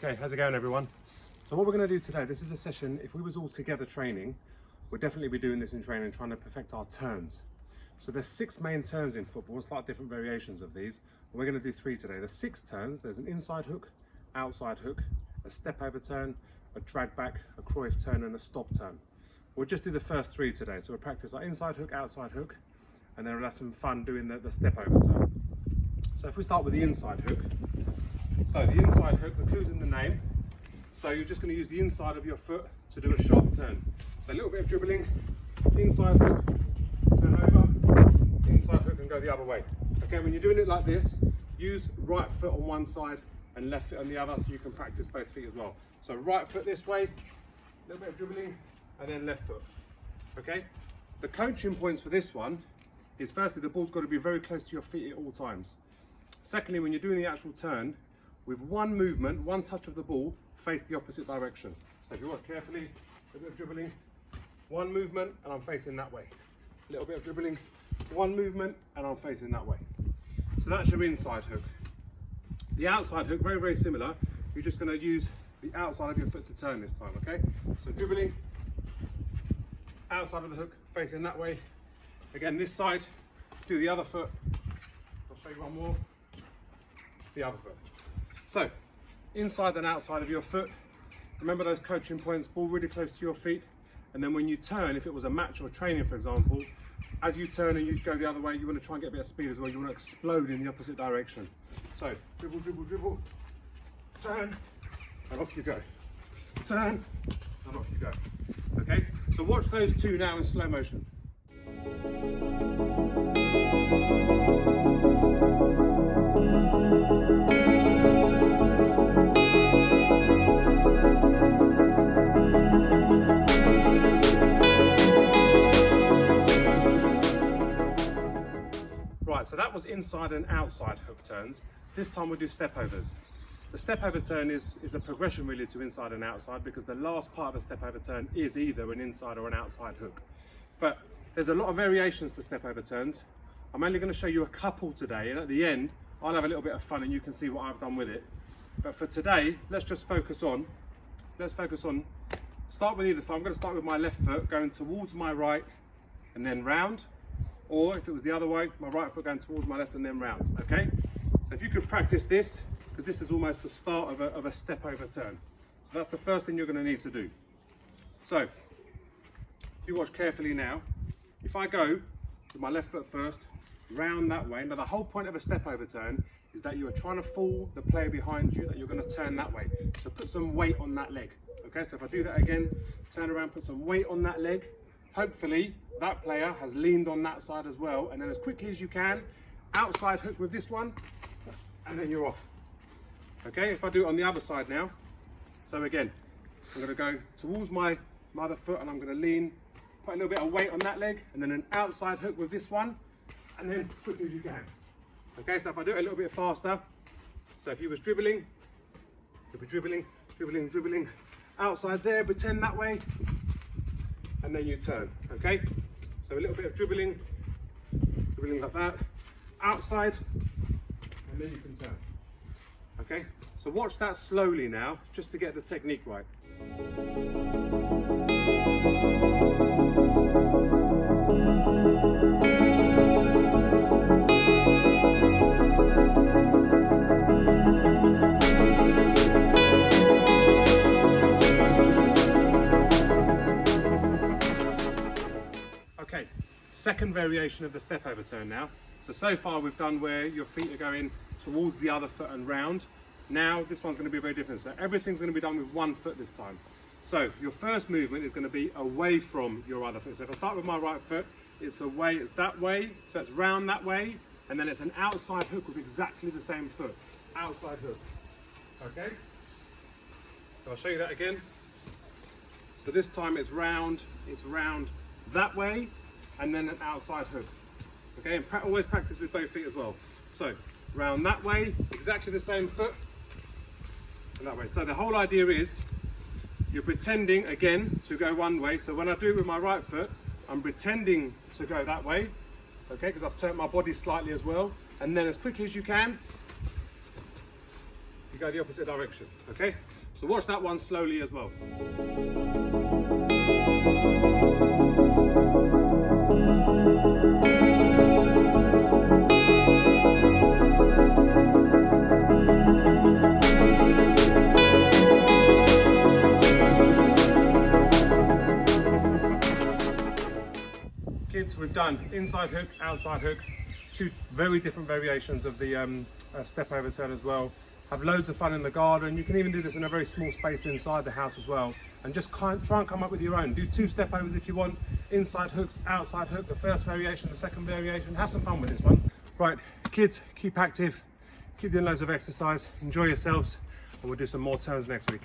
Okay, how's it going everyone? So what we're going to do today, this is a session, if we was all together training, we'll definitely be doing this in training, trying to perfect our turns. So there's 6 main turns in football, slightly different variations of these. We're going to do 3 today. There's 6 turns. There's an inside hook, outside hook, a step over turn, a drag back, a Cruyff turn and a stop turn. We'll just do the first 3 today. So we'll practice our inside hook, outside hook, and then we'll have some fun doing the step over turn. So if we start with the inside hook. So the inside hook, the clue's in the name. So you're just going to use the inside of your foot to do a sharp turn. So a little bit of dribbling, inside hook, turn over, inside hook and go the other way. Okay, when you're doing it like this, use right foot on one side and left foot on the other so you can practice both feet as well. So right foot this way, a little bit of dribbling, and then left foot. Okay, the coaching points for this one is firstly, the ball's got to be very close to your feet at all times. Secondly, when you're doing the actual turn, with one movement, one touch of the ball, face the opposite direction. So if you watch carefully, a bit of dribbling, one movement and I'm facing that way. A little bit of dribbling, one movement and I'm facing that way. So that's your inside hook. The outside hook, very, very similar. You're just going to use the outside of your foot to turn this time, okay? So dribbling, outside of the hook, facing that way. Again, this side, do the other foot. I'll show you one more. The other foot. So, inside and outside of your foot. Remember those coaching points, ball really close to your feet. And then when you turn, if it was a match or training, for example, as you turn and you go the other way, you want to try and get a bit of speed as well. You want to explode in the opposite direction. So, dribble, dribble, dribble, turn, and off you go. Turn, and off you go. Okay, so watch those 2 now in slow motion. Right, so that was inside and outside hook turns. This time we'll do step overs. The step over turn is a progression really to inside and outside, because the last part of a step over turn is either an inside or an outside hook. But there's a lot of variations to step over turns. I'm only going to show you a couple today, and at the end I'll have a little bit of fun and you can see what I've done with it. But for today, let's focus on, start with either foot. I'm going to start with my left foot going towards my right and then round. Or if it was the other way, my right foot going towards my left and then round, okay? So if you could practice this, because this is almost the start of a step over turn. So that's the first thing you're going to need to do. So, if you watch carefully now, if I go with my left foot first, round that way, now the whole point of a step over turn is that you are trying to fool the player behind you, that you're going to turn that way. So put some weight on that leg, okay? So if I do that again, turn around, put some weight on that leg, hopefully that player has leaned on that side as well, and then as quickly as you can, outside hook with this one, and then you're off. Okay, if I do it on the other side now, so again, I'm going to go towards my other foot and I'm going to lean, put a little bit of weight on that leg, and then an outside hook with this one, and then as quickly as you can. Okay, so if I do it a little bit faster, so if you was dribbling, you'll be dribbling, dribbling, dribbling, outside there, pretend that way, and then you turn, okay? So a little bit of dribbling, dribbling like that, outside, and then you can turn, okay? So watch that slowly now, just to get the technique right. Okay, second variation of the step over turn now. So far we've done where your feet are going towards the other foot and round. Now this one's going to be very different. So everything's going to be done with one foot this time. So your first movement is going to be away from your other foot. So if I start with my right foot, it's away, it's that way, so it's round that way, and then it's an outside hook with exactly the same foot. Outside hook. Okay? So I'll show you that again. So this time it's round that way, and then an outside hook. Okay, and always practice with both feet as well. So round that way, exactly the same foot, and that way. So the whole idea is you're pretending again to go one way. So when I do it with my right foot, I'm pretending to go that way, okay, because I've turned my body slightly as well. And then as quickly as you can, you go the opposite direction, okay? So watch that one slowly as well. Kids, we've done inside hook, outside hook, two very different variations of the step over turn as well. Have loads of fun in the garden. You can even do this in a very small space inside the house as well. And just try and come up with your own. Do 2 step overs if you want, inside hooks, outside hook, the first variation, the second variation. Have some fun with this one. Right, kids, keep active, keep doing loads of exercise, enjoy yourselves, and we'll do some more turns next week.